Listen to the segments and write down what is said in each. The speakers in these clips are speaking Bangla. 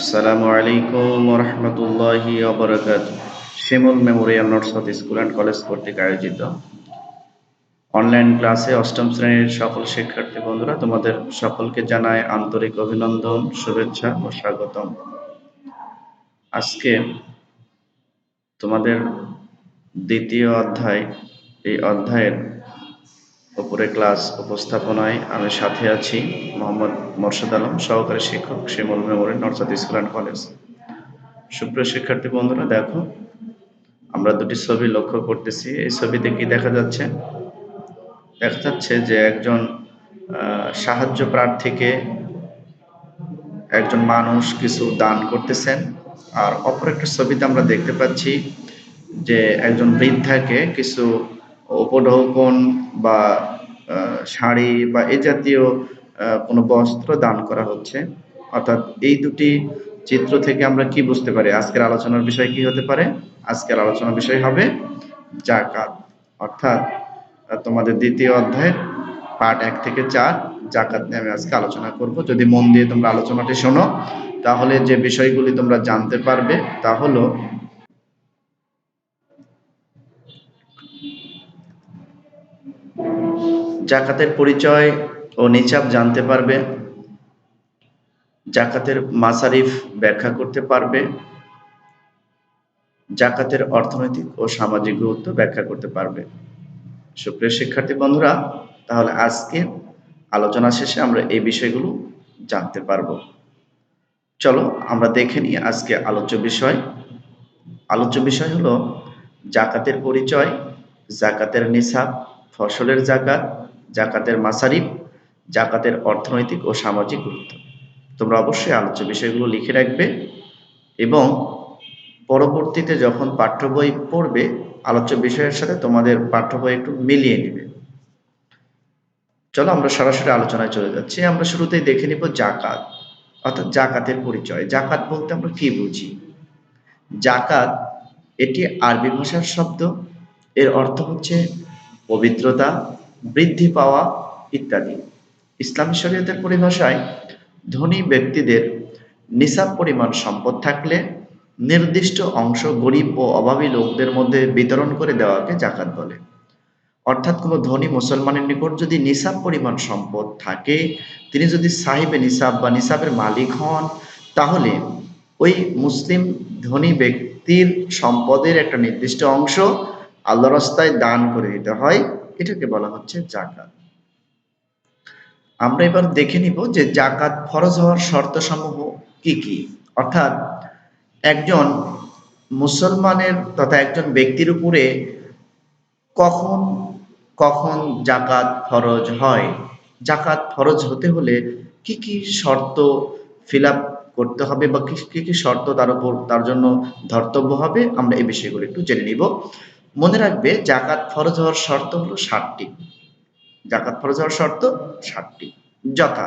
আসসালামু আলাইকুম রহমতুল্লাহি Shimul memorial north school and college কর্তৃক আয়োজিত অনলাইন ক্লাসে অষ্টম শ্রেণীর সকল শিক্ষার্থী বন্ধুরা, তোমাদের সকলকে জানায় আন্তরিক অভিনন্দন, শুভেচ্ছা ও স্বাগতম। আজকে তোমাদের দ্বিতীয় অধ্যায়, এই অধ্যায়ের উপরে ক্লাস উপস্থাপনায় আমি সাথে আছি মোহাম্মদ মোর্শেদ আলম, সহকারী শিক্ষক, Shimul memorial north school and college. সুপ্রিয় শিক্ষার্থী বন্ধুরা, দেখো আমরা দুটি ছবি লক্ষ্য করতেছি। এই ছবিতে কি দেখা যাচ্ছে? দেখা যাচ্ছে যে একজন সাহায্য প্রার্থীকে একজন মানুষ কিছু দান করতেছেন, আর অপর একটা ছবিতে আমরা দেখতে পাচ্ছি যে একজন বৃদ্ধাকে কিছু উপঢৌকন বা শাড়ি বা এই জাতীয় কোনো বস্ত্র দান করা হচ্ছে। অর্থাৎ এই দুটি চিত্র থেকে আমরা কি বুঝতে পারি? আজকের আলোচনার বিষয় কি হতে পারে? আজকের আলোচনার বিষয় হবে জাকাত। অর্থাৎ তোমাদের দ্বিতীয় অধ্যায় পার্ট 1 থেকে 4 জাকাত নিয়ে আমি আজকে আলোচনা করব। যদি মন দিয়ে তোমরা আলোচনাটি শোনো, তাহলে যে বিষয়গুলি তোমরা জানতে পারবে তা হলো জাকাতের পরিচয় ও নিসাব জানতে পারবে, জাকাতের মাসারিফ ব্যাখ্যা করতে পারবে, জাকাতের অর্থনৈতিক ও সামাজিক গুরুত্ব ব্যাখ্যা করতে পারবে। সুপ্রিয় শিক্ষার্থী বন্ধুরা, তাহলে আজকে আলোচনা শেষে আমরা এই বিষয়গুলো জানতে পারবো। চলো আমরা দেখে নিই আজকে আলোচ্য বিষয়। আলোচ্য বিষয় হলো জাকাতের পরিচয়, জাকাতের নিসাব, ফসলের জাকাত, জাকাতের মাসারিফ, জাকাতের অর্থনৈতিক ও সামাজিক গুরুত্ব। তোমরা অবশ্যই আলোচ্য বিষয়গুলো লিখে রাখবে এবং পরবর্তীতে যখন পাঠ্য বই পড়বে, আলোচ্য বিষয়ের সাথে তোমাদের পাঠ্য বই একটু মিলিয়ে নেবে। চলো আমরা সরাসরি আলোচনায় চলে যাচ্ছি। আমরা শুরুতেই দেখে নিব জাকাত, অর্থাৎ জাকাতের পরিচয়। জাকাত বলতে আমরা কি বুঝি? জাকাত এটি আরবি ভাষার শব্দ। এর অর্থ হচ্ছে পবিত্রতা, বৃদ্ধি পাওয়া ইত্যাদি। ইসলামী শরীয়তের পরিভাষায় ধনী ব্যক্তিদের নিসাব পরিমাণ সম্পদ থাকলে নির্দিষ্ট অংশ গরিব ও অভাবী লোকদের মধ্যে বিতরণ করে দেওয়াকে জাকাত বলে। অর্থাৎ কোনো ধনী মুসলমানের নিকট যদি নিসাব পরিমাণ সম্পদ থাকে, তিনি যদি সাহিবে নিসাব বা নিসাবের মালিক হন, তাহলে ওই মুসলিম ধনী ব্যক্তির সম্পদের একটা নির্দিষ্ট অংশ আল্লাহর রাস্তায় দান করে দিতে হয়। এটাকে বলা হচ্ছে জাকাত। আমরা এবার দেখে নিব যে জাকাত ফরজ হওয়ার শর্তসমূহ কি কি। অর্থাৎ একজন মুসলমানের তথা একজন ব্যক্তির উপরে কখন কখন জাকাত ফরজ হয়, জাকাত ফরজ হতে হলে কি কি শর্ত ফিল আপ করতে হবে বা কি কি শর্ত তার জন্য ধর্তব্য হবে, আমরা এই বিষয়গুলো একটু জেনে নিব। মনে রাখবে, জাকাত ফরজ হওয়ার শর্ত হলো 7টি। জাকাত ফরজ হওয়ার শর্ত 7টি, যথা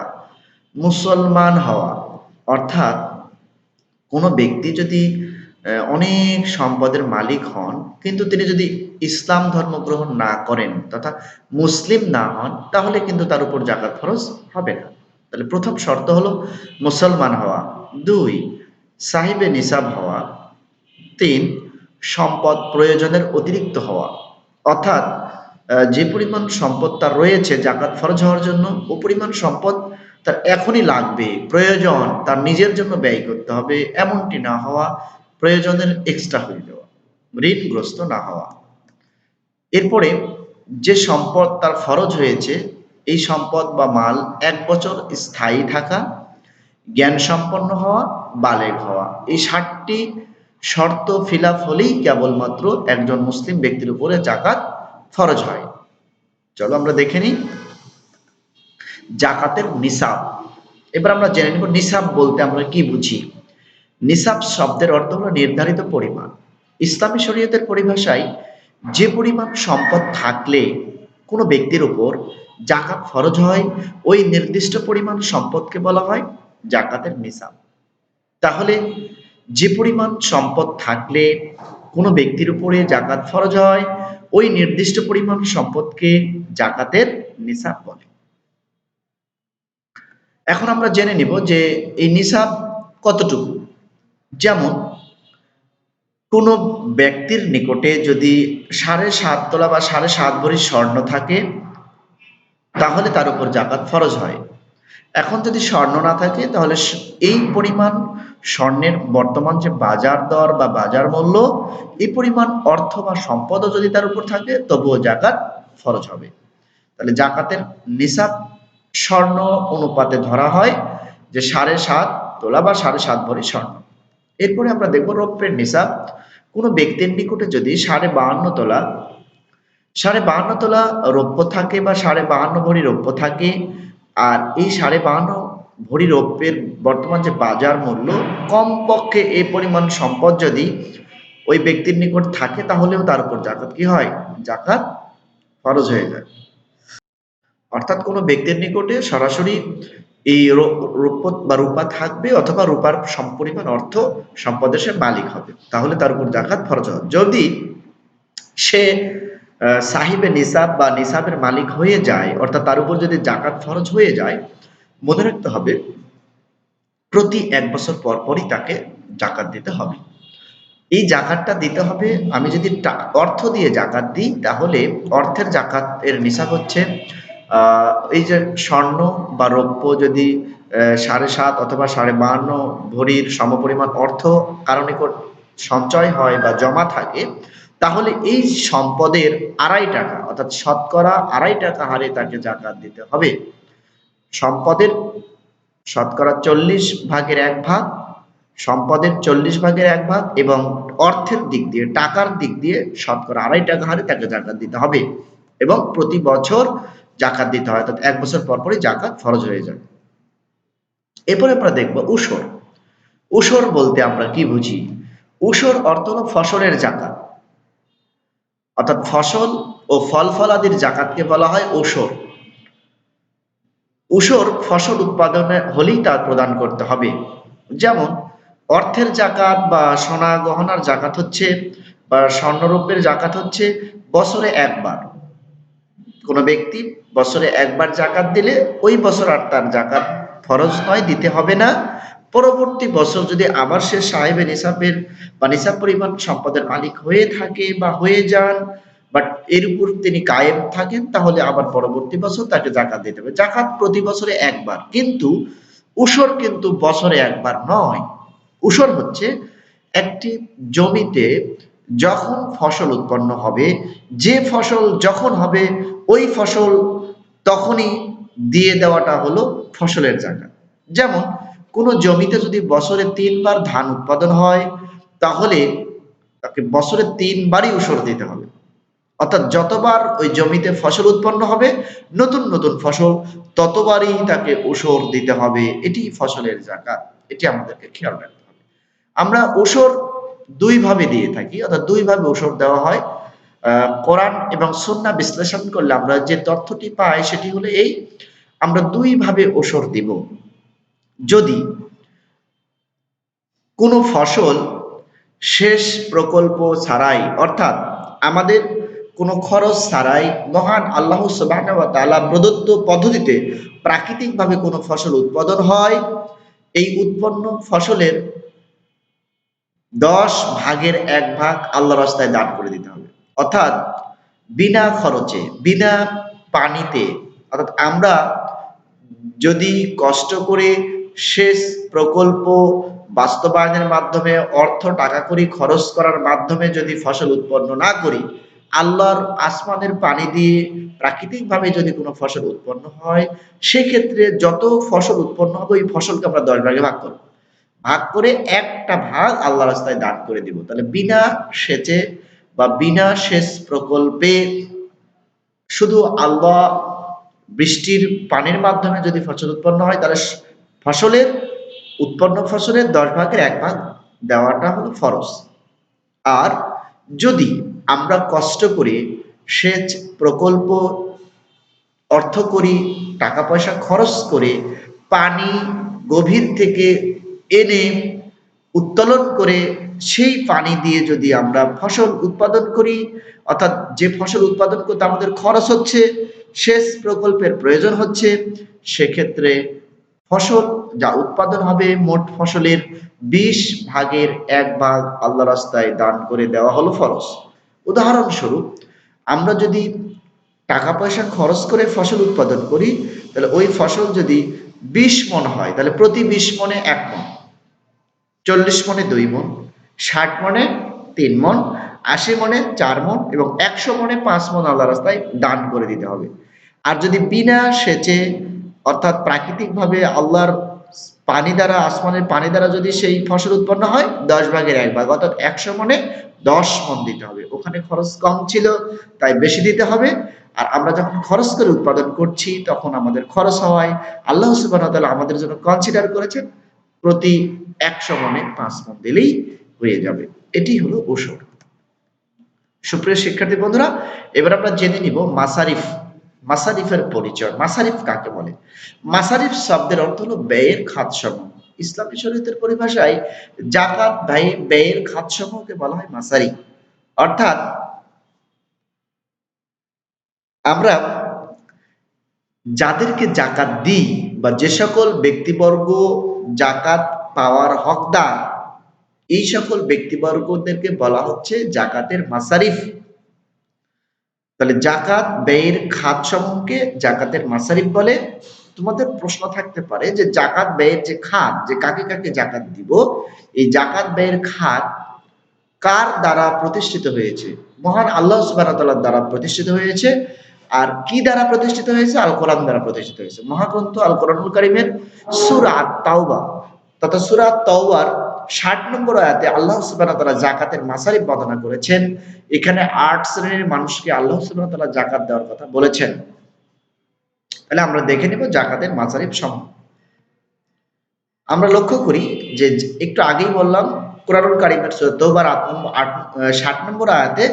মুসলমান হওয়া। অর্থাৎ কোনো ব্যক্তি যদি অনেক সম্পদের মালিক হন, কিন্তু তিনি যদি ইসলাম ধর্ম গ্রহণ না করেন তথা মুসলিম না হন, তাহলে কিন্তু তার উপর জাকাত ফরজ হবে না। তাহলে প্রথম শর্ত হলো মুসলমান হওয়া। 2, সাহিবে নিসাব হওয়া। 3, সম্পদ প্রয়োজনের অতিরিক্ত হওয়া। অর্থাৎ যে পরিমাণ সম্পদ তার রয়েছে জাকাত ফরজ হওয়ার জন্য, ও পরিমাণ সম্পদ তার এখনই লাগবে, প্রয়োজন, তার নিজের জন্য ব্যয় করতে হবে, এমনটি না হওয়া, প্রয়োজনের এক্সট্রা হয়ে যাওয়া, ঋণগ্রস্ত না হওয়া। এরপরে যে সম্পদ তার ফরজ হয়েছে, এই সম্পদ বা মাল 1 বছর স্থায়ী থাকা, জ্ঞান সম্পন্ন হওয়া, বালেগ হওয়া। এই 7টি শর্ত ফিল আপ হলেই কেবলমাত্র একজন মুসলিম ব্যক্তির উপরে জাকাত ফরজ হয়। চলো আমরা দেখে নিই জাকাতের নিসাব। এবার আমরা জেনে নিব নিসাব বলতে আমরা কি বুঝি। নিসাব শব্দের অর্থ হলো নির্ধারিত পরিমাণ। ইসলামী শরীয়তের পরিভাষায় যে পরিমাণ সম্পদ থাকলে কোনো ব্যক্তির উপর জাকাত ফরজ হয়, ওই নির্দিষ্ট পরিমাণ সম্পদকে বলা হয় জাকাতের নিসাব। তাহলে যে পরিমাণ সম্পদ থাকলে কোনো ব্যক্তির উপরে জাকাত ফরজ হয়, ওই নির্দিষ্ট পরিমাণ সম্পদকে জাকাতের নিসাব বলে। এখন আমরা জেনে নিব যে এই নিসাব কতটুকু। যেমন কোনো ব্যক্তির নিকটে যদি ৭.৫ তোলা বা ৭.৫ ভরি স্বর্ণ থাকে, তাহলে তার উপর জাকাত ফরজ হয়। এখন যদি স্বর্ণ না থাকে, তাহলে এই পরিমাণ স্বর্ণের বর্তমান যে বাজার দর বা বাজার মূল্য, এই পরিমাণ অর্থ বা সম্পদও যদি তার উপর থাকে, তবুও জাকাত ফরজ হবে। তাহলে জাকাতের নিসাব স্বর্ণ অনুপাতে ধরা হয় যে ৭.৫ তোলা বা ৭.৫ ভরি স্বর্ণ। এরপরে আমরা দেখব রৌপ্যের নিসাব। কোনো ব্যক্তির নিকটে যদি ৫২.৫ তোলা ৫২.৫ তোলা রৌপ্য থাকে বা ৫২.৫ ভরি রৌপ্য থাকে, আর এই ৫২.৫ ভরি রৌপ্যের বর্তমান যে বাজার মূল্য, কমপক্ষে এই পরিমাণ সম্পদ যদি ওই ব্যক্তির নিকট থাকে, তাহলেও তার উপর জাকাত কি হয়? জাকাত ফরজ হয়ে যায়। অর্থাৎ কোনো ব্যক্তির নিকটে সরাসরি এই রৌপ্য বা রূপা থাকবে, অথবা রূপার সমপরিমাণ অর্থ সম্পদের সে মালিক হবে, তাহলে তার উপর জাকাত ফরজ হয়। যদি সে সাহিবে নিসাব বা নিসাবের মালিক হয়ে যায়, অর্থাৎ তার উপর যদি জাকাত ফরজ হয়ে যায়, মনে রাখতে হবে প্রতি ১ বছর পর পরই তাকে জাকাত দিতে হবে। এই জাকাতটা দিতে হবে। আমি যদি অর্থ দিয়ে জাকাত দিই, তাহলে অর্থের জাকাত এর নিসাব হচ্ছে এই যে স্বর্ণ বা রৌপ্য যদি ৭.৫ অথবা ৫২.৫ ভরির সমপরিমাণ অর্থ কারো নিকট সঞ্চয় হয় বা জমা থাকে, তাহলে এই সম্পদের ২.৫ টাকা, অর্থাৎ শতকরা ২.৫ টাকা হারে তাকে জাকাত দিতে হবে। সম্পদের শতকরা ৪০ ভাগের ১ ভাগ, সম্পদের ৪০ ভাগের ১ ভাগ, এবং অর্থের দিক দিয়ে, টাকার দিক দিয়ে শতকরা ২.৫ টাকা হারে তাকে জাকাত দিতে হবে, এবং প্রতি বছর জাকাত দিতে হয়, অর্থাৎ ১ বছর পর পরই জাকাত ফরজ হয়ে যায়। এরপরে আমরা দেখব উসর। উসর বলতে আমরা কি বুঝি? উসর অর্থ হলো ফসলের জাকাত, অর্থাৎ ফসল ও ফল ফলাদির জাকাতকে বলা হয় উসর। উসর ফসল উৎপাদনে হলেই তা প্রদান করতে হবে। যেমন অর্থের জাকাত বা সোনা গহনার জাকাত হচ্ছে, বা স্বর্ণরৌপ্যের জাকাত হচ্ছে বছরে একবার। কোনো ব্যক্তি বছরে একবার জাকাত দিলে ওই বছর আর তার জাকাত ফরজ নয়, দিতে হবে না। পরবর্তী বছর যদি আবার সে সাহেবে নিসাবের বা নিসাব পরিমাণ সম্পদের মালিক হয়ে থাকে বা হয়ে যান, বাট এর উপর তিনি কায়েম থাকেন, তাহলে আবার পরবর্তী বছর তাকে জাকাত দিতে হবে। জাকাত প্রতি বছরে একবার, কিন্তু উসর কিন্তু বছরে একবার নয়। উসর হচ্ছে একটি জমিতে যখন ফসল উৎপন্ন হবে, যে ফসল যখন হবে ওই ফসল তখনই দিয়ে দেওয়াটা হলো ফসলের জাকাত। যেমন কোনো জমিতে যদি বছরে ৩ বার ধান উৎপাদন হয়, তাহলে তাকে বছরে ৩ বারই উসর দিতে হবে। অর্থাৎ যতবার ওই জমিতে ফসল উৎপন্ন হবে, নতুন নতুন ফসল, ততবারই তাকে উসর দিতে হবে। এটি ফসলের জাকাত। এটি আমাদেরকে খেয়াল রাখতে হবে। আমরা উসর ২ ভাবে দিয়ে থাকি, অর্থাৎ ২ ভাবে উসর দেওয়া হয়। কোরআন এবং সুন্নাহ বিশ্লেষণ করলে আমরা যে তথ্যটি পাই সেটি হলো এই: আমরা ২ ভাবে উসর দিব। যদি কোনো ফসল শেষ প্রকল্প ছাড়াই, অর্থাৎ আমাদের কোনো খরচ ছাড়াই, মহান আল্লাহ সুবহানাহু ওয়া তাআলা প্রদত্ত পদ্ধতিতে প্রাকৃতিকভাবে কোনো ফসল উৎপাদন হয়, এই উৎপন্ন ফসলের ১০ ভাগের ১ ভাগ আল্লাহর রাস্তায় দান করে দিতে হবে। অর্থাৎ বিনা খরচে, বিনা পানিতে, অর্থাৎ আমরা যদি কষ্ট করে সেচ প্রকল্প বাস্তবায়নের মাধ্যমে অর্থ টাকা কড়ি খরচ করার মাধ্যমে যদি ফসল উৎপন্ন না করি, আল্লাহর আসমানের পানি দিয়ে প্রাকৃতিকভাবে যদি কোনো ফসল উৎপন্ন হয়, সেক্ষেত্রে যত ফসল উৎপন্ন হবে ওই ফসলকে আমরা ১০ ভাগে ভাগ করব। ভাগ করে একটা ভাগ আল্লাহর রাস্তায় দান করে দিব। তাহলে বিনা সেচে বা বিনা সেচ প্রকল্পে শুধু আল্লাহ বৃষ্টির পানির মাধ্যমে যদি ফসল উৎপন্ন হয়, তাহলে ফসলের উৎপন্ন ফসলের ১০ ভাগের ১ ভাগ দেওয়াটা হলো ফরজ। আর যদি আমরা কষ্ট করে সেচ প্রকল্প অর্থ করি, টাকা পয়সা খরচ করে পানি গভীর থেকে এনে উত্তোলন করে সেই পানি দিয়ে যদি আমরা ফসল উৎপাদন করি, অর্থাৎ যে ফসল উৎপাদন করতে আমাদের খরচ হচ্ছে, সেচ প্রকল্পের প্রয়োজন হচ্ছে, সেক্ষেত্রে ফসল যা উৎপাদন হবে মোট ফসলের 20 ভাগের 1 ভাগ আল্লাহ রাস্তায় দান করে দেওয়া হলো ফরজ। উদাহরণস্বরূপ, আমরা যদি টাকা পয়সা খরচ করে ফসল উৎপাদন করি, তাহলে ওই ফসল যদি 20 মণ হয়, তাহলে প্রতি 20 মণে 1 মণ, 40 মণে 2 মণ, 60 মণে 3 মণ, 80 মণে 4 মণ এবং 100 মণে 5 মণ আল্লাহ রাস্তায় দান করে দিতে হবে। আর যদি বিনা সেচে, অর্থাৎ প্রাকৃতিকভাবে আল্লাহর পানি দ্বারা, আসমানের পানি দ্বারা যদি সেই ফসল উৎপন্ন হয়, 10 ভাগের 1 ভাগ অর্থাৎ 100 মণে 10 মণ দিতে হবে। ওখানে খরচ কম ছিল তাই বেশি দিতে হবে। আর আমরা যখন খরচ করে উৎপাদন করছি তখন আমাদের খরচ হওয়ায় আল্লাহ সুবহানাহু ওয়া তাআলা আমাদের জন্য কনসিডার করেছেন প্রতি 100 মণে 5 মণ দিলেই হয়ে যাবে। এটি হলো ওসর। সুপ্রিয় শিক্ষার্থী বন্ধুরা, এবার আমরা জেনে নিব মাসারিফ। মাসারিফের পরিচয়। মাসারিফ কাকে বলে? মাসারিফ শব্দের অর্থ হলো ব্যয়ের খাতসমূহ। ইসলামী শরীয়তের পরিভাষায় যাকাত ব্যয়ের খাতসমূহকে বলা হয় মাসারিফ। অর্থাৎ আমরা যাদেরকে যাকাত দিই বা যে সকল ব্যক্তিবর্গ যাকাত পাওয়ার হকদার, এই সকল ব্যক্তিবর্গদেরকে বলা হচ্ছে যাকাতের মাসারিফ। তাহলে জাকাত ব্যয়ের খাত সমূহকে জাকাতের মাসারিফ বলে। তোমাদের প্রশ্ন থাকতে পারে যে জাকাত ব্যয়ের যে খাত, যে কাকে কাকে জাকাত দিব, এই জাকাত ব্যয়ের খাত কার দ্বারা প্রতিষ্ঠিত হয়েছে? মহান আল্লাহ সুবহানাহু ওয়া তাআলার দ্বারা প্রতিষ্ঠিত হয়েছে। আর কি দ্বারা প্রতিষ্ঠিত হয়েছে? আল কোরআন দ্বারা প্রতিষ্ঠিত হয়েছে। মহাগ্রন্থ আল কোরআনুল কারীমের সূরা আত-তাওবা তথা সূরা আত-তাওবার ৬০ নম্বর আয়াতে আল্লাহ সুবহানাহু ওয়া তাআলা যাকাতের মাসারিফ বর্ণনা করেছেন। এখানে ৮ শ্রেণীর মানুষকে আল্লাহ সুবহানাহু ওয়া তাআলা যাকাত দেওয়ার কথা বলেছেন। তাহলে আমরা দেখে নিব যাকাতের মাসারিফ সমূহ। আমরা লক্ষ্য করি যে একটু আগেই বললাম কোরআনুল কারীমের সূরা তাওবার ৬০ নম্বর আয়াতে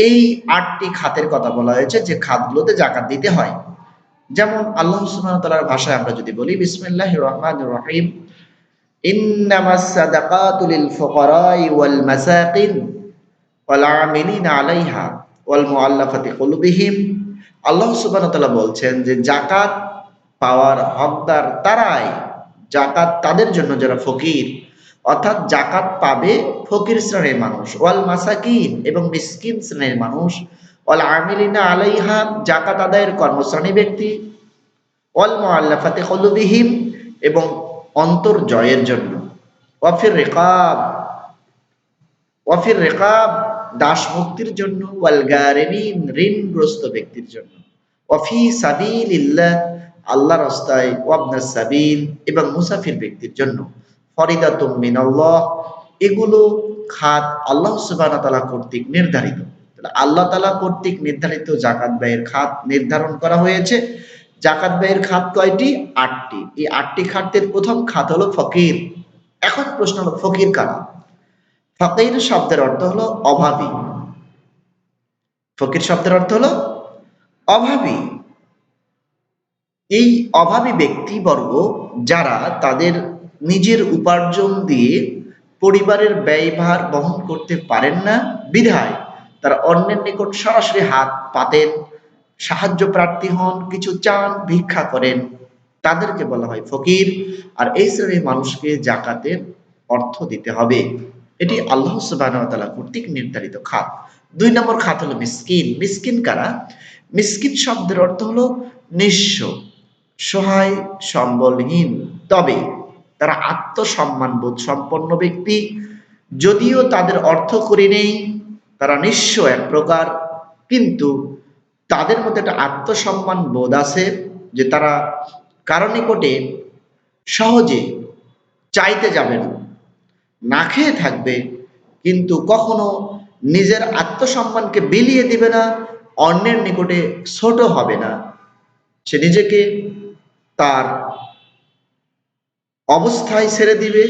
এই ৮টি খাতের কথা বলা হয়েছে যে খাতগুলোতে যাকাত দিতে হয়। যেমন আল্লাহ সুবহানাহু ওয়া তাআলার ভাষায় আমরা যদি বলি বিসমিল্লাহির রহমানির রহিম, ইন্নামাস সাদাকাতু লিল ফুকারাই ওয়াল মাসাকিন ওয়াল আমিলিনা আলাইহা ওয়াল মুআল্লাফাতি কুলুবিহিম। আল্লাহ সুবহানাহু ওয়া তাআলা বলছেন যে যাকাত পাওয়ার হকদার তারাই, যাকাত তাদের জন্য যারা ফকির, অর্থাৎ যাকাত পাবে ফকির শ্রেণীর মানুষ, ওয়াল মাসাকিন এবং মিসকিন শ্রেণীর মানুষ, ওয়াল আমিলিনা আলাইহা যাকাত আদায়ের কর্মশ্রেণী ব্যক্তি, ওয়াল মুআল্লাফাতি কুলুবিহিম এবং অন্তর জয়ের জন্য, ওয়াফির রিকাব দাস মুক্তির জন্য, ওয়াল গারিমিন ঋণগ্রস্ত ব্যক্তির জন্য, ওয়াফি সাবিলিল্লাহ আল্লাহর রাস্তায়, ওয়াবনাস সাবিল এবং মুসাফির ব্যক্তির জন্য, ফরিদাতুম মিনাল্লাহ এগুলো খাত আল্লাহ সুবহানাহু ওয়া তাআলা কর্তৃক নির্ধারিত। তাহলে আল্লাহ তাআলা কর্তৃক নির্ধারিত যাকাত ব্যয়ের খাত নির্ধারণ করা হয়েছে। যাকাত ব্যয়ের খাত কয়টি? ৮টি। এই ৮টি খাতের প্রথম খাত হলো ফকির। এখন প্রশ্ন হলো ফকির কারা? ফকির শব্দের অর্থ হলো অভাবী। ফকির শব্দের অর্থ হলো অভাবী। এই অভাবী ব্যক্তিবর্গ যারা তাদের নিজের উপার্জন দিয়ে পরিবারের ব্যয়ভার বহন করতে পারেন না, বিধায় তারা অন্যের নিকট সরাসরি হাত পাতেন, সাহায্য প্রার্থী হন, কিছু চান, ভিক্ষা করেন, তাদেরকে বলা হয় ফকির। আর এই শ্রেণীর মানুষকে যাকাতের অর্থ দিতে হবে। এটি আল্লাহ সুবহানাহু ওয়া তাআলা কর্তৃক নির্ধারিত খাত। ২ নম্বর খাত হলো মিসকিন। মিসকিন কারা? মিসকিন শব্দের অর্থ হলো নিঃস্ব, সহায়, সম্বলহীন, তবে তারা আত্মসম্মানবোধ সম্পন্ন ব্যক্তি। যদিও তাদের অর্থ করি নেই, তারা নিঃস্ব এক প্রকার, কিন্তু তাদের মধ্যে একটা আত্মসম্মান বোধ আছে যে তারা কারো নিকটে সহজে চাইতে যাবে না, না খেয়ে থাকবে, কিন্তু কখনো নিজের আত্মসম্মানকে বিলিয়ে দিবে না, অন্যের নিকটে ছোট হবে না। সে নিজেকে তার অবস্থায় ছেড়ে দিবে,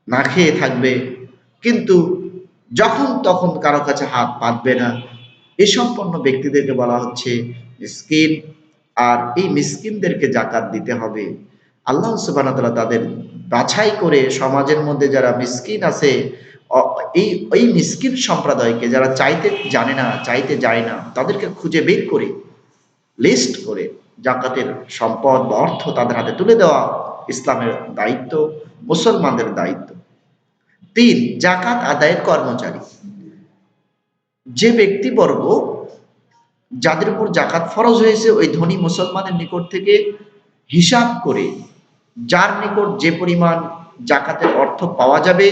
না খেয়ে থাকবে, কিন্তু যখন তখন কারো কাছে হাত পাতবে না। এই সম্পন্ন ব্যক্তিদেরকে বলা হচ্ছে মিসকিন। আর এই মিসকিনদেরকে যাকাত দিতে হবে। আল্লাহ সুবহানাহু ওয়া তাআলা তাদের বাছাই করে সমাজের মধ্যে যারা মিসকিন আছে, এই মিসকিন সম্প্রদায়কে যারা চাইতে জানে না, চাইতে যায় না, তাদেরকে খুঁজে বের করে লিস্ট করে জাকাতের সম্পদ বা অর্থ তাদের হাতে তুলে দেওয়া ইসলামের দায়িত্ব, মুসলমানদের দায়িত্ব। ৩, জাকাত আদায়ের কর্মচারী। যে ব্যক্তিবর্গ যাদের উপর জাকাত ফরজ হয়েছে ওই ধনী মুসলমানের নিকট থেকে হিসাব করে যার নিকট যে পরিমাণ জাকাতের অর্থ পাওয়া যাবে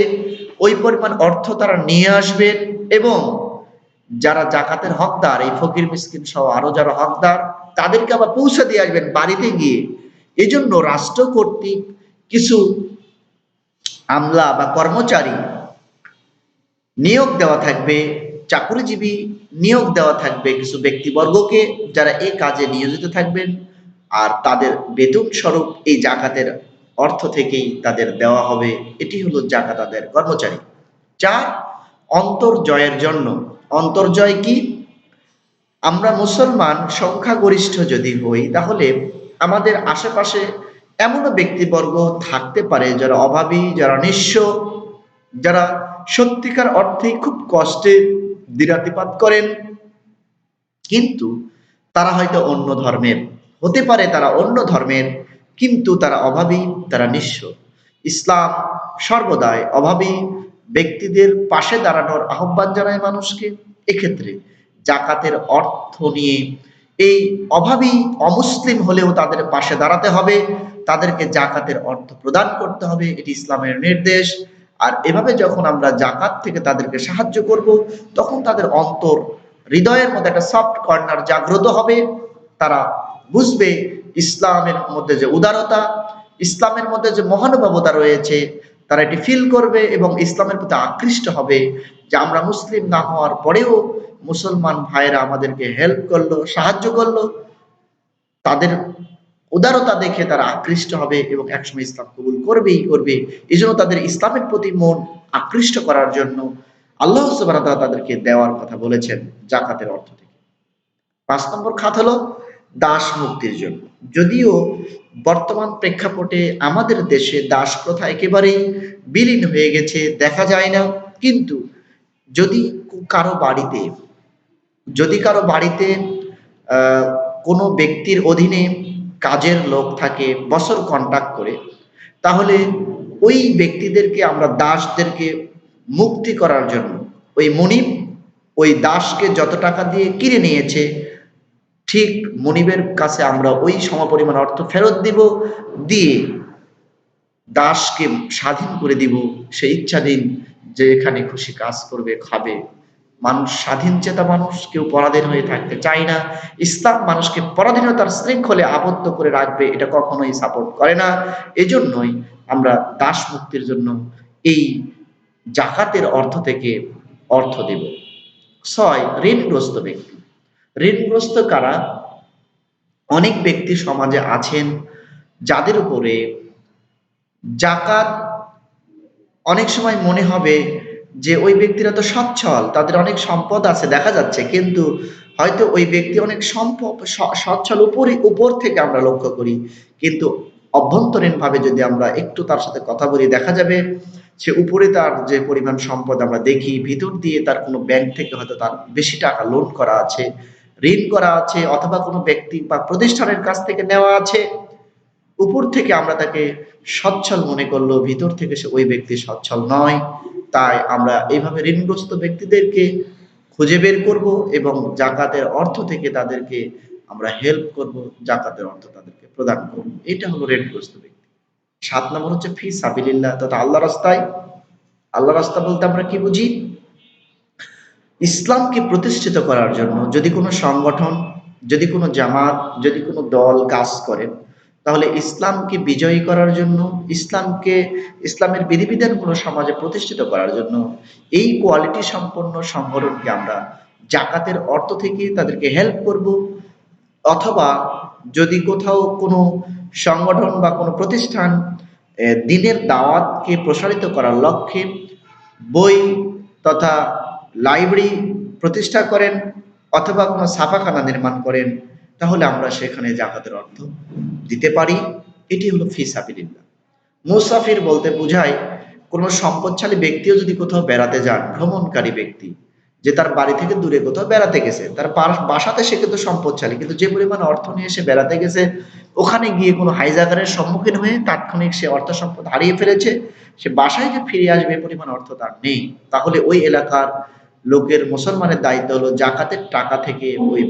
ওই পরিমাণ অর্থ তারা নিয়ে আসবেন, এবং যারা জাকাতের হকদার, এই ফকির মিসকিন সহ আরো যারা হকদার, তাদেরকে আবার পৌঁছে দিয়ে আসবেন বাড়িতে গিয়ে। এজন্য রাষ্ট্র কর্তৃক কিছু আমলা বা কর্মচারী নিয়োগ দেওয়া থাকবে, চাকুরিজীবী নিয়োগ দেওয়া থাকবে কিছু ব্যক্তিবর্গকে, যারা এই কাজে নিয়োজিত থাকবেন, আর তাদের বেতন স্বরূপ এই জাকাতের অর্থ থেকেই তাদের দেওয়া হবে। এটি হলো জাকাত আদায়ের কর্মচারী। ৪, অন্তর্জয়ের জন্য। অন্তর্জয় কি? আমরা মুসলমান সংখ্যাগরিষ্ঠ যদি হই তাহলে আমাদের আশেপাশে এমনও ব্যক্তিবর্গ থাকতে পারে যারা অভাবী, যারা নিঃস্ব, যারা সত্যিকার অর্থেই খুব কষ্টে দিনাতিপাত করেন, কিন্তু তারা হয়তো অন্য ধর্মের হতে পারে, তারা অন্য ধর্মের কিন্তু তারা অভাবী, তারা নিঃস্ব। ইসলাম সর্বদাই অভাবী ব্যক্তিদের পাশে দাঁড়ানোর আহ্বান জানায় মানুষকে। এক্ষেত্রে জাকাতের অর্থ নিয়ে এই অভাবী অমুসলিম হলেও তাদের পাশে দাঁড়াতে হবে, তাদেরকে জাকাতের অর্থ প্রদান করতে হবে, এটি ইসলামের নির্দেশ। আর এভাবে যখন আমরা জাকাত থেকে তাদেরকে সাহায্য করব তখন তাদের অন্তর, হৃদয়ের মধ্যে একটা সফট কর্নার জাগ্রত হবে। তারা বুঝবে ইসলামের মধ্যে যে উদারতা, ইসলামের মধ্যে যে মহানুভবতা রয়েছে, তারা এটি ফিল করবে এবং ইসলামের প্রতি আকৃষ্ট হবে, যে আমরা মুসলিম না হওয়ার পরেও মুসলমান ভাইরা আমাদেরকে হেল্প করলো, সাহায্য করলো। তাদের উদারতা দেখে তারা আকৃষ্ট হবে এবং একসময় ইসলাম কবুল করবেই করবে। এই জন্য তাদের ইসলামের প্রতি মন আকৃষ্ট করার জন্য আল্লাহ সুবহানাহু ওয়া তাআলা তাদেরকে দেওয়ার কথা বলেছেন জাকাতের অর্থ থেকে। ৫ নম্বর খাত হলো দাস মুক্তির জন্য। যদিও বর্তমান প্রেক্ষাপটে আমাদের দেশে দাস প্রথা একেবারেই বিলীন হয়ে গেছে, দেখা যায় না, কিন্তু যদি কারো বাড়িতে কারো বাড়িতে কোনো ব্যক্তির অধীনে কাজের লোক থাকে বছর কন্ট্রাক্ট করে, তাহলে ওই ব্যক্তিদেরকে আমরা দাসদেরকে মুক্তি করার জন্য ওই মনিব ওই দাসকে যত টাকা দিয়ে কিনে নিয়েছে ঠিক মনিবের কাছে আমরা ওই সমপরিমাণ অর্থ ফেরত দিব, দিয়ে দাসকে স্বাধীন করে দিব। সে ইচ্ছাধীন যে এখানে খুশি কাজ করবে, খাবে। মানুষ স্বাধীন চেতা মানুষ, কেউ পরাধীন হয়ে থাকতে চায় না। ইসলাম মানুষকে পরাধীনতার শৃঙ্খলে আবদ্ধ করে রাখবে, এটা কখনোই সাপোর্ট করে না। এজন্যই আমরা দাস মুক্তির জন্য এই জাকাতের অর্থ থেকে অর্থ দেব। ৬, ঋণগ্রস্ত ব্যক্তি। ঋণগ্রস্ত কারা? অনেক ব্যক্তি সমাজে আছেন যাদের উপরে জাকাত অনেক সময় মনে হবে যে ওই ব্যক্তিরা তো সচ্ছল, তাদের অনেক সম্পদ আছে দেখা যাচ্ছে, কিন্তু হয়তো ওই ব্যক্তি অনেক সচ্ছল উপর থেকে আমরা লক্ষ্য করি, কিন্তু অভ্যন্তরীণভাবে যদি আমরা একটু তার সাথে কথা বলি দেখা যাবে সে উপরে তার যে পরিমাণ সম্পদ আমরা দেখি, ভিতর দিয়ে তার কোনো ব্যাংক থেকে হয়তো তার বেশি টাকা লোন করা আছে, ঋণ করা আছে, অথবা কোনো ব্যক্তি বা প্রতিষ্ঠানের কাছ থেকে নেওয়া আছে। উপর থেকে আমরা তাকে সচ্ছল মনে করলো, ভিতর থেকে সে ওই ব্যক্তি সচ্ছল নয়। তাই আমরা এইভাবে ঋণগ্রস্ত ব্যক্তিদেরকে খুঁজে বের করব এবং জাকাতের অর্থ থেকে তাদেরকে আমরা হেল্প করব, জাকাতের অর্থ তাদেরকে প্রদান করব। এটা হলো ঋণগ্রস্ত ব্যক্তি। ৭ নম্বর হচ্ছে ফি সাবিলিল্লাহ, তথা আল্লাহ রাস্তায়। আল্লাহ রাস্তা বলতে আমরা কি বুঝি? ইসলামকে প্রতিষ্ঠিত করার জন্য যদি কোনো সংগঠন, যদি কোনো জামাত, যদি কোনো দল কাজ করে, তাহলে ইসলামকে বিজয়ী করার জন্য, ইসলামের বিধিবিধানগুলো সমাজে প্রতিষ্ঠিত করার জন্য এই কোয়ালিটি সম্পন্ন সংগঠনকে আমরা জাকাতের অর্থ থেকে তাদেরকে হেল্প করব। অথবা যদি কোথাও কোনো সংগঠন বা কোনো প্রতিষ্ঠান দ্বীনের দাওয়াতকে প্রসারিত করার লক্ষ্যে বই তথা লাইব্রেরি প্রতিষ্ঠা করেন অথবা কোনো ছাপাখানা নির্মাণ করেন, তাহলে আমরা সেখানে জাকাতের অর্থ দিতে পারি। এটি হলো ফি সাবিলিল্লাহ। মুসাফির বলতে বোঝায় কোনো সম্পদশালী ব্যক্তিও যদি কোথাও বেড়াতে যান, ভ্রমণকারী ব্যক্তি, যে তার বাড়ি থেকে দূরে কোথাও বেড়াতে গেছে, তার বাসাতে সে কিন্তু সম্পদশালী, কিন্তু যে পরিমাণ অর্থ নিয়ে সে বেড়াতে গেছে ওখানে গিয়ে কোনো হাইজাকারের সম্মুখীন হয়ে তাৎক্ষণিক সে অর্থ সম্পদ হারিয়ে ফেলেছে, সে বাসায় যে ফিরে আসবে এ পরিমাণ অর্থ তার নেই, তাহলে ওই এলাকার লোকের মুসলমানের দায়িত্ব হলো জাকাতের টাকা থেকে ওই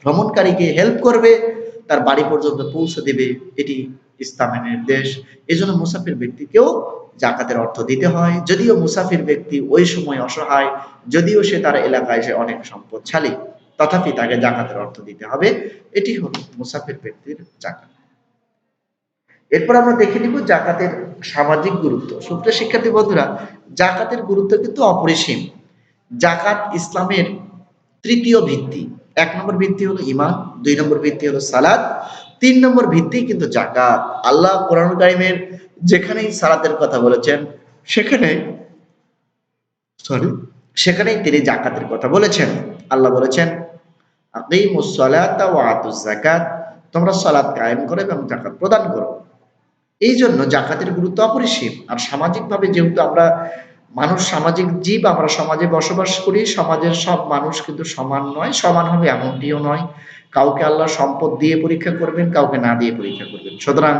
ভ্রমণকারীকে হেল্প করবে, তার বাড়ি পর্যন্ত পৌঁছে দেবে। এটি ইসলামের নির্দেশ। এজন্য মুসাফির ব্যক্তিকেও জাকাতের অর্থ দিতে হয়, যদিও মুসাফির ব্যক্তি ওই সময় অসহায়, যদিও সে তার এলাকায় সে অনেক সম্পদশালী, তথাপি তাকে জাকাতের অর্থ দিতে হবে। এটি হলো মুসাফির ব্যক্তির জাকাত। এরপর আমরা দেখে নিব জাকাতের সামাজিক গুরুত্ব। সুপ্রিয় শিক্ষার্থী বন্ধুরা, জাকাতের গুরুত্ব কিন্তু অপরিসীম। জাকাত ইসলামের তৃতীয় ভিত্তি। ১ নম্বর ভিত্তি হলো ঈমান, ২ নম্বর ভিত্তি হলো সালাত, ৩ নম্বর ভিত্তি কিন্তু জাকাত। আল্লাহ কোরআন কারীমের যেখানেই সালাতের কথা বলেছেন সেখানে সরি সেখানেই তিনি জাকাতের কথা বলেছেন। আল্লাহ বলেছেন, আকিমুস সালাতা ওয়া আতুজ যাকাত, তোমরা সালাত কায়েম করো এবং যাকাত প্রদান করো। এই জন্য জাকাতের গুরুত্ব অপরিসীম। আর সামাজিকভাবে যেহেতু আমরা মানুষ সামাজিক জীব, আমরা সমাজে বসবাস করি, সমাজের সব মানুষ কিন্তু সমান নয়, সমান হবে এমনটিও নয়। কাউকে আল্লাহ সম্পদ দিয়ে পরীক্ষা করবেন, কাউকে না দিয়ে পরীক্ষা করবেন। সুতরাং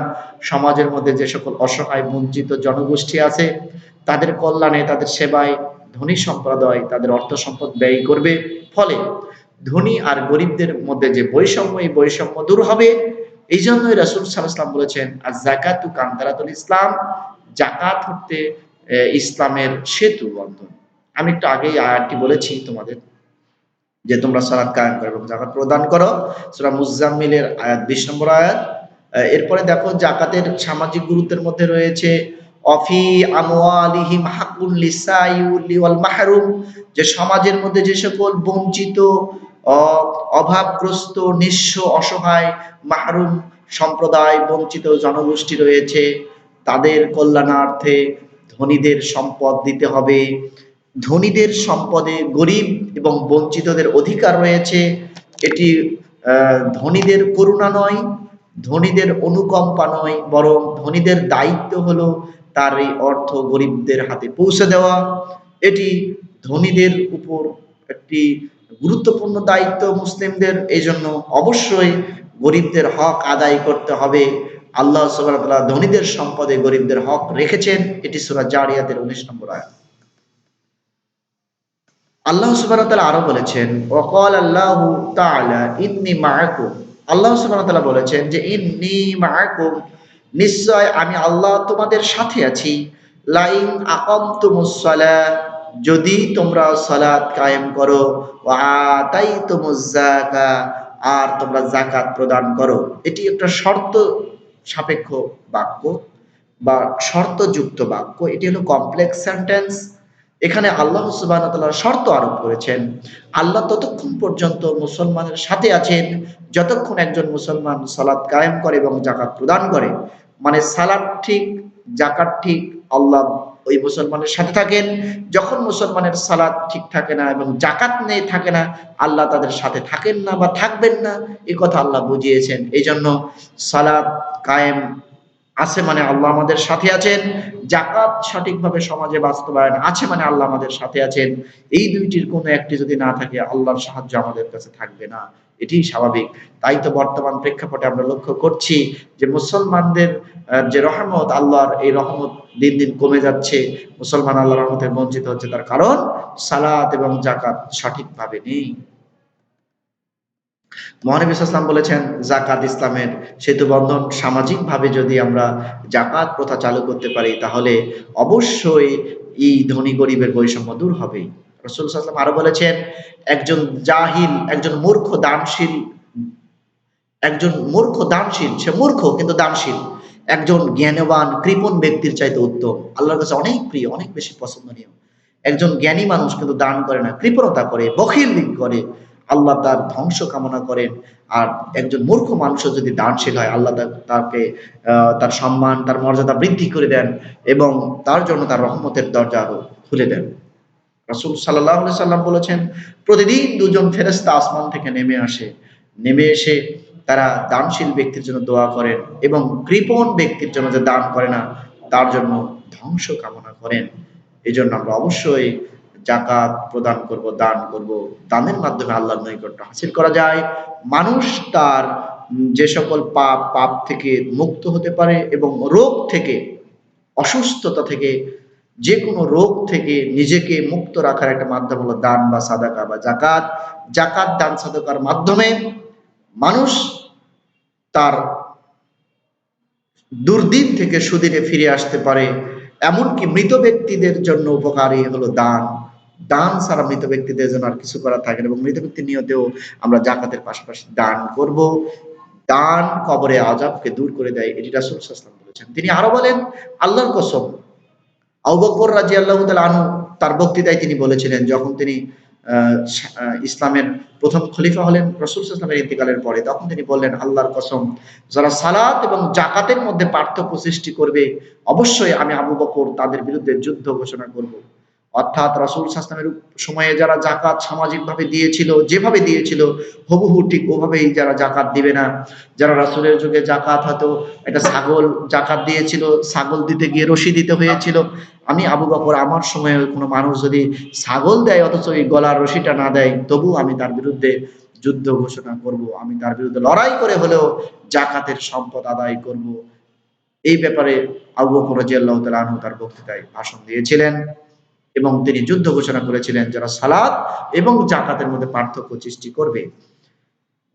সমাজের মধ্যে যে সকল অসহায় বঞ্চিত জনগোষ্ঠী আছে তাদের কল্যাণে, তাদের সেবায় ধনী সম্প্রদায় তাদের অর্থ সম্পদ ব্যয় করবে। ফলে ধনী আর গরিবদের মধ্যে যে বৈষম্য, এই বৈষম্য দূর হবে। এই জন্যই রাসূল সাল্লাল্লাহু আলাইহি ওয়াসাল্লাম বলেছেন, আয-যাকাতু কানতারাতুল ইসলাম, জাকাত হচ্ছে ইসলামের সেতু বন্ধন। আমি একটু আগেই আয়াতটি বলেছি তোমাদের যে তোমরা সালাত কায়েম করো এবং যাকাত প্রদান করো। সূরা মুজাম্মিলের আয়াত ২০ নম্বর আয়াত। এরপরে দেখো জাকাতের সামাজিক গুরুত্বের মধ্যে রয়েছে অফি আমওয়ালিহিম হাক্কুল লিসাইলি ওয়াল মাহরুম, যে সমাজের মধ্যে যে সকল বঞ্চিত, অভাবগ্রস্ত, নিঃস্ব, অসহায়, মাহরুম সম্প্রদায়, বঞ্চিত জনগোষ্ঠী রয়েছে, তাদের কল্যাণার্থে ধনীদের সম্পদ দিতে হবে। ধনীদের সম্পদে গরিব এবং বঞ্চিতদের অধিকার রয়েছে। এটি ধনীদের করুণা নয়, ধনীদের অনুকম্পা নয়, বরং ধনীদের দায়িত্ব হলো তার এই অর্থ গরিবদের হাতে পৌঁছে দেওয়া। এটি ধনীদের উপর একটি গুরুত্বপূর্ণ দায়িত্ব মুসলিমদের। এই জন্য অবশ্যই গরিবদের হক আদায় করতে হবে। আল্লাহ সুবহানাহু ওয়া তাআলা ধনীদের সম্পদে গরিবদের হক রেখেছেন। এটি সূরা জারিয়াতের ১৯ নম্বর আয়াত। আল্লাহ সুবহানাহু ওয়া তাআলা আরো বলেছেন, ওয়াকালা আল্লাহু তাআলা ইন্নী মাআকুম, আল্লাহ সুবহানাহু ওয়া তাআলা বলেছেন যে ইন্নী মাআকুম, নিশ্চয় আমি আল্লাহ তোমাদের সাথে আছি। লাইন আকামতুমুস সালাহ, যদি তোমরা সালাত কায়েম করো, ওয়া আতাইতুমুজ যাকাত, আর তোমরা যাকাত প্রদান করো। এটি একটা শর্ত সাপেক্ষ বাক্য বা শর্তযুক্ত বাক্য। এটি হলো কমপ্লেক্স সেন্টেন্স। এখানে আল্লাহ সুবহানাহু ওয়া তাআলা শর্ত আরোপ করেছেন। আল্লাহ ততক্ষণ পর্যন্ত মুসলমানের সাথে আছেন যতক্ষণ একজন মুসলমান সালাত কায়েম করে এবং যাকাত প্রদান করে। মানে সালাত ঠিক, যাকাত ঠিক, আল্লাহ ওই মুসলমানের সাথে থাকেন। যখন মুসলমানের সালাত ঠিক থাকে না এবং যাকাত নেই থাকে না, আল্লাহ তাদের সাথে থাকেন না বা থাকবেন না, এই কথা আল্লাহ বুঝিয়েছেন। এইজন্য সালাত কায়েম আছে মানে আল্লাহ আমাদের সাথে আছেন, যাকাত সঠিকভাবে সমাজে বাস্তবায়ন আছে মানে আল্লাহ আমাদের সাথে আছেন। এই দুইটির কোনো একটি যদি না থাকে আল্লাহর সাহায্য আমাদের কাছে থাকবে না, এটিই স্বাভাবিক। তাই তো বর্তমান প্রেক্ষাপটে আমরা লক্ষ্য করছি যে মুসলমানদের যে রহমত, আল্লাহর এই রহমত দিন দিন কমে যাচ্ছে, মুসলমান আল্লাহর রহমতে বঞ্চিত হচ্ছে, তার কারণ সালাত এবং যাকাত সঠিকভাবে নেই। মহানবী সাল্লাল্লাহু বলেছেন, যাকাত ইসলামের সেতু বন্ধন। সামাজিকভাবে যদি আমরা যাকাত প্রথা চালু করতে পারি তাহলে অবশ্যই এই ধনী গরিবের বৈষম্য দূর হবেই। রাসূল সাল্লাল্লাহু আরো বলেছেন, একজন জাহিল, একজন মূর্খ দানশীল, সে মূর্খ কিন্তু দানশীল, একজন জ্ঞানবান কৃপণ ব্যক্তির চাইতে উত্তম। আল্লাহর কাছে অনেক প্রিয়, অনেক বেশি পছন্দনীয়। একজন জ্ঞানী মানুষ কিন্তু দান করে না, কৃপণতা করে, বখিল করে, আল্লাহ তার ধ্বংস কামনা করেন। আর একজন মূর্খ মানুষও যদি দানশীল হয়, আল্লাহ তাকে তার সম্মান, তার মর্যাদা বৃদ্ধি করে দেন এবং তার জন্য তার রহমতের দরজা আরো খুলে দেন। রাসূল সাল্লাল্লাহু আলাইহি সাল্লাম বলেছেন, প্রতিদিন দুজন ফেরেশতা আসমান থেকে নেমে আসে, নেমে এসে তারা দানশীল ব্যক্তির জন্য দোয়া করেন এবং কৃপণ ব্যক্তির জন্য যে দান করে না তার জন্য ধ্বংস কামনা করেন। এজন্য আমরা অবশ্যই জাকাত প্রদান করব, দান করব। দানের মাধ্যমে আল্লাহর নৈকট্য হাসিল করা যায়। মানুষ তার যে সকল পাপ থেকে মুক্ত হতে পারে এবং রোগ থেকে, অসুস্থতা থেকে, যে কোনো রোগ থেকে নিজেকে মুক্ত রাখার একটা মাধ্যম হলো দান বা সাদাকা বা জাকাত। জাকাত, দান, সাদাকার মাধ্যমে মানুষ তার দুর্দিন থেকে সুদিনে ফিরে আসতে পারে। এমনকি মৃত ব্যক্তিদের জন্য উপকারী হলো দান। দান ছাড়া মৃত ব্যক্তিদের জন্য আর কিছু করা থাকে না, এবং মৃত ব্যক্তির নিয়তেও আমরা জাকাতের পাশাপাশি দান করব। দান কবরে আযাবকে দূর করে দেয়, এটি রাসূল সাল্লাল্লাহু আলাইহি ওয়াসাল্লাম বলেছেন। তিনি আরো বলেন, আল্লাহর কসম, আবু বকর রাদিয়াল্লাহু তাআলা আনহু তার বক্তৃতায় তিনি বলেছিলেন, যখন তিনি ইসলামের প্রথম খলিফা হলেন রাসূল সাল্লাল্লাহু আলাইহি ওয়াসাল্লামের ইন্তিকালের পরে, তখন তিনি বললেন, আল্লাহর কসম, যারা সালাত এবং জাকাতের মধ্যে পার্থক্য সৃষ্টি করবে, অবশ্যই আমি আবু বকর তাদের বিরুদ্ধে যুদ্ধ ঘোষণা করব। অর্থাৎ রাসূল সাল্লাল্লাহু আলাইহি ওয়াসাল্লামের সময়ে যারা জাকাত সামাজিকভাবে দিয়েছিল, যেভাবে দিয়েছিল হুবহু ঠিক ওভাবেই যারা জাকাত দিবে না। যারা রাসূলের যুগে জাকাত হয়তো একটা ছাগল জাকাত দিয়েছিল, ছাগল দিতে গিয়ে রশি দিতে হয়েছিল, আমি আবু বকর আমার সময়ে কোনো মানুষ যদি ছাগল দেয় অথচ এই গলার রশিটা না দেয়, তবু আমি তার বিরুদ্ধে যুদ্ধ ঘোষণা করব, আমি তার বিরুদ্ধে লড়াই করে হলেও জাকাতের সম্পদ আদায় করব। এই ব্যাপারে আবু বকর রাদিয়াল্লাহু তাআলা আনহু তার বক্তৃতায় ভাষণ দিয়েছিলেন এবং তিনি যুদ্ধ ঘোষণা করেছিলেন যারা সালাত এবং জাকাতের মধ্যে পার্থক্য সৃষ্টি করবে।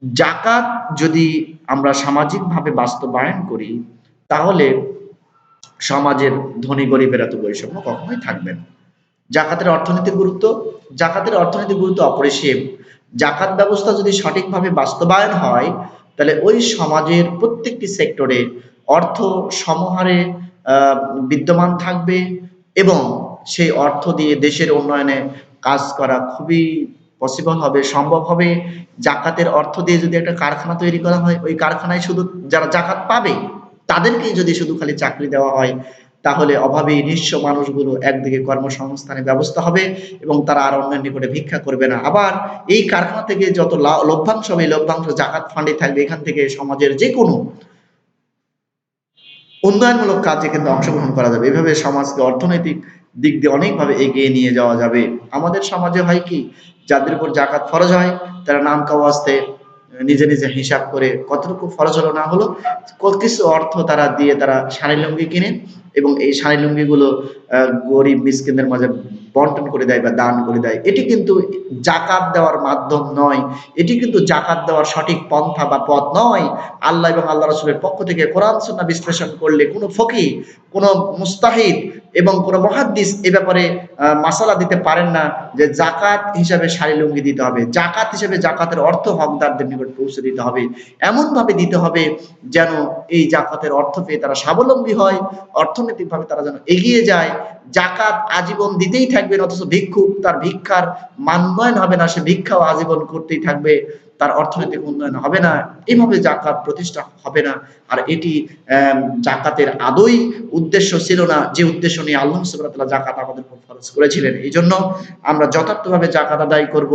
জাকাত যদি আমরা সামাজিকভাবে বাস্তবায়ন করি, তাহলে সমাজের ধনী গরিবের এত বৈষম্য কখনোই থাকবে না। জাকাতের অর্থনৈতিক গুরুত্ব, জাকাতের অর্থনৈতিক গুরুত্ব অপরিসীম। জাকাত ব্যবস্থা যদি সঠিকভাবে বাস্তবায়ন হয়, তাহলে ওই সমাজের প্রত্যেকটি সেক্টরে অর্থ সমহারে বিদ্যমান থাকবে এবং সেই অর্থ দিয়ে দেশের উন্নয়নে কাজ করা খুবই পসিবল হবে, সম্ভব হবে। জাকাতের অর্থ দিয়ে যদি একটা কারখানা তৈরি করা হয়, ওই কারখানায় শুধু যারা জাকাত পাবে তাদেরকেই যদি শুধু খালি চাকরি দেওয়া হয়, তাহলে অভাবী নিঃস্ব মানুষগুলো একদিকে কর্মসংস্থানের ব্যবস্থা হবে এবং তারা আর অন্যের নিকটে ভিক্ষা করবে না। আবার এই কারখানা থেকে যত লভ্যাংশ হবে, এই লভ্যাংশ জাকাত ফান্ডে থাকবে। এখান থেকে সমাজের যে কোনো উন্নয়নমূলক কাজে কিন্তু অংশগ্রহণ করা যাবে। এভাবে সমাজকে অর্থনৈতিক দিক দিয়ে অনেকভাবে এগিয়ে নিয়ে যাওয়া যাবে। আমাদের সমাজে হয় কি, যাদের উপর জাকাত ফরজ হয় তারা নাম কাওয়াস্তে নিজে নিজে হিসাব করে কতটুকু ফরজ হলো না হলো কিছু অর্থ তারা দিয়ে তারা শাড়ি লুঙ্গি কিনে এবং এই শাড়ি লুঙ্গি গুলো গরিব মিসকিনদের মাঝে বন্টন করে দেয় বা দান করে দেয়। এটি কিন্তু জাকাত দেওয়ার মাধ্যম নয়, এটি কিন্তু জাকাত দেওয়ার সঠিক পন্থা বা পথ নয়। আল্লাহ এবং আল্লাহ রাসূলের পক্ষ থেকে কোরআন সুন্নাহ বিশ্লেষণ করলে কোনো ফকিহ, কোনো মুস্তাহিদ এবং কোনো মুহাদ্দিস এ ব্যাপারে মাসালা দিতে পারেন না যে জাকাত হিসাবে শাড়ি লুঙ্গি দিতে হবে। জাকাত হিসেবে জাকাতের অর্থ হকদারদের নিকট পৌঁছে দিতে হবে। এমনভাবে দিতে হবে যেন এই জাকাতের অর্থ পেয়ে তারা স্বাবলম্বী হয়, অর্থনৈতিকভাবে তারা যেন এগিয়ে যায়। জাকাত আজীবন দিতেই থাকবেন অথচ ভিক্ষুক তার ভিক্ষার মানোন্নয়ন হবে না, সে ভিক্ষাও আজীবন করতেই থাকবে, তার অর্থনৈতিক উন্নয়ন হবে না। এভাবে জাকাত প্রতিষ্ঠা হবে না। আর এটি জাকাতের আদৌ উদ্দেশ্য ছিল না, যে উদ্দেশ্য নিয়ে আল্লাহ সুবহানাহু ওয়া তাআলা জাকাত আমাদের উপর ফরজ করেছিলেন। এইজন্য আমরা যথার্থভাবে জাকাত আদায় করব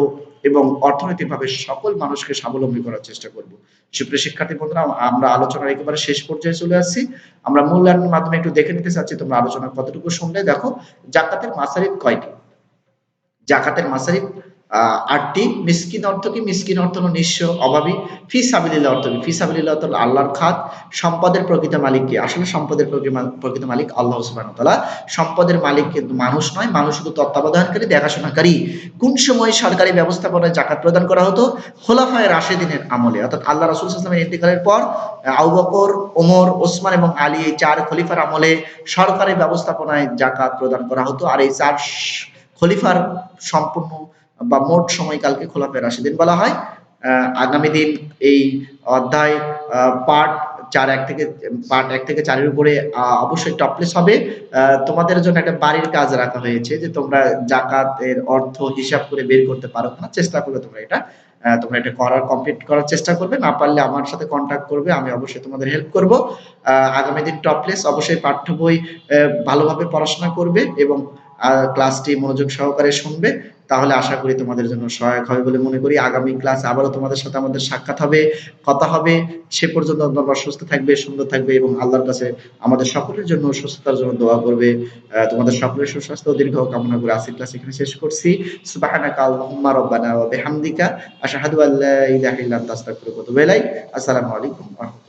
এবং অর্থনৈতিকভাবে সকল মানুষকে স্বাবলম্বী করার চেষ্টা করব। সুপ্রিয় শিক্ষার্থী বন্ধুরা, আমরা আলোচনার একেবারে শেষ পর্যায়ে চলে আসছি। আমরা মূল্যায়নের মাধ্যমে একটু দেখে নিতে চাচ্ছি তোমরা আলোচনা কতটুকু শুনলে। দেখো, জাকাতের মাসারিফ কয়টি? জাকাতের মাসারিফ ৮টি। মিসকিন অর্থ কি? মিসকিন অর্থ হলো নিঃস্ব, অভাবী। ফি সাবিলিল্লাহ অর্থ কি? ফি সাবিলিল্লাহ অর্থ হলো আল্লাহর খাত। সম্পদের প্রকৃত মালিক কে? আসলে সম্পদের প্রকৃত মালিক আল্লাহ সুবহানাহু ওয়া তাআলা। সম্পদের মালিক কিন্তু মানুষ নয়, মানুষ শুধু তত্ত্বাবধানকারী, দেখাশোনাকারী। কোন সময় সরকারি ব্যবস্থাপনায় জাকাত প্রদান করা হতো? খোলাফায়ে রাশিদিনের আমলে, অর্থাৎ আল্লাহ রাসূল সাল্লাল্লাহু আলাইহি ওয়াসাল্লামের ইন্তিকালের পর আবু বকর, ওমর, ওসমান এবং আলী, এই ৪ খলিফার আমলে সরকারি ব্যবস্থাপনায় জাকাত প্রদান করা হতো। আর এই ৪ খলিফার সম্পূর্ণ বা মোট সময়কালকে খোলাফায়ে রাশিদিন বলা হয়। আগামী দিন এই অধ্যায় পার্ট ১ থেকে ৪ এর উপরে অবশ্যই টপলেস হবে। তোমাদের জন্য একটা বাড়ির কাজ রাখা হয়েছে যে তোমরা জাকাতের অর্থ হিসাব করে বের করতে পারো কিনা, চেষ্টা করলে তোমরা এটা কমপ্লিট করার চেষ্টা করবে। না পারলে আমার সাথে কন্টাক্ট করবে, আমি অবশ্যই তোমাদের হেল্প করব। আগামী দিন টপলেস, অবশ্যই পাঠ্য বই ভালোভাবে পড়াশোনা করবে এবং ক্লাসটি মনোযোগ সহকারে শুনবে। তাহলে আশা করি তোমাদের জন্য সহায়ক হবে বলে মনে করি। আগামী ক্লাস আবারও তোমাদের সাথে আমাদের সাক্ষাৎ হবে, কথা হবে। সে পর্যন্ত তোমরা সুস্থ থাকবে, সুন্দর থাকবে এবং আল্লাহর কাছে আমাদের সকলের জন্য সুস্থতার জন্য দোয়া করবে। তোমাদের সকলের সুস্বাস্থ্য ও দীর্ঘ কামনা করে আজকের ক্লাস এখানে শেষ করছি। সুবহানাকা আল্লাহুম্মা রাব্বানা ওয়া বিহামদিকা আশহাদু আল্লা ইলাহা ইল্লা আনতা আস্তাগফিরুকা ওয়া আতুবু ইলাইক। আসসালামু আলাইকুম ওয়া রাহমাতুল্লাহ।